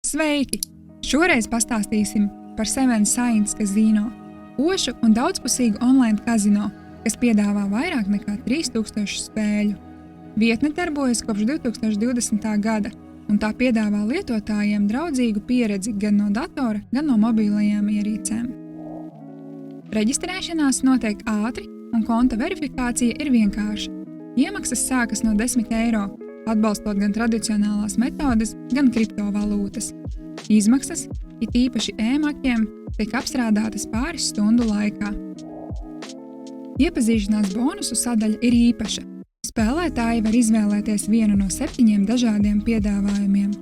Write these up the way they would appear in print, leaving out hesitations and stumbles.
Sveiki! Šoreiz pastāstīsim par Seven Science Casino, ošu un daudzpusīgu online kazino, kas piedāvā vairāk nekā 3000 spēļu. Vietne darbojas kopš 2020. gada, un tā piedāvā lietotājiem draudzīgu pieredzi gan no datora, gan no mobilajām ierīcēm. Reģistrēšanās notiek ātri, un konta verifikācija ir vienkārša. Iemaksas sākas no 10 eiro, atbalstot gan tradicionālās metodes, gan kriptovalūtas. Izmaksas, it īpaši e-maķiem, tiek apstrādātas pāris stundu laikā. Iepazīšanās bonusu sadaļa ir īpaša. Spēlētāji var izvēlēties vienu no 7 dažādiem piedāvājumiem.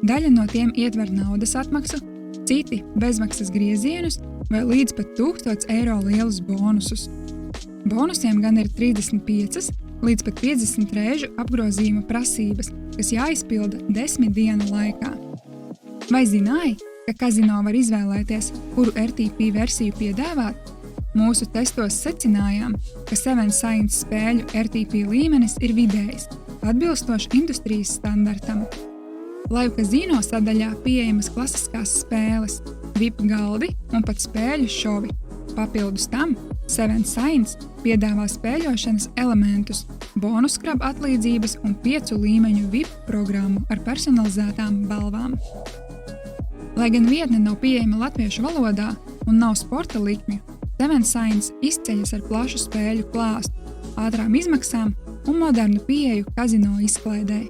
Daļa no tiem ietver naudas atmaksu, citi bezmaksas griezienus vai līdz pat 1000 eiro lielus bonusus. Bonusiem gan ir 35 līdz pat 50 reižu apgrozījuma prasības, kas jāizpilda 10 dienu laikā. Vai zināji, ka kazino var izvēlēties, kuru RTP versiju piedāvāt? Mūsu testos secinājām, ka Seven Science spēļu RTP līmenis ir vidējs, atbilstoši industrijas standartam. Live kazino sadaļā pieejamas klasiskās spēles, VIP galdi un pat spēļu šovi. Papildus tam Seven Science piedāvā spēļošanas elementus, bonus krab atlīdzības un 5 līmeņu VIP programmu ar personalizētām balvām. Lai gan vietne nav pieejama latviešu valodā un nav sporta likmju, Seven Science izceļas ar plašu spēļu klāstu, ātrām izmaksām un modernu pieeju kazino izklaidei.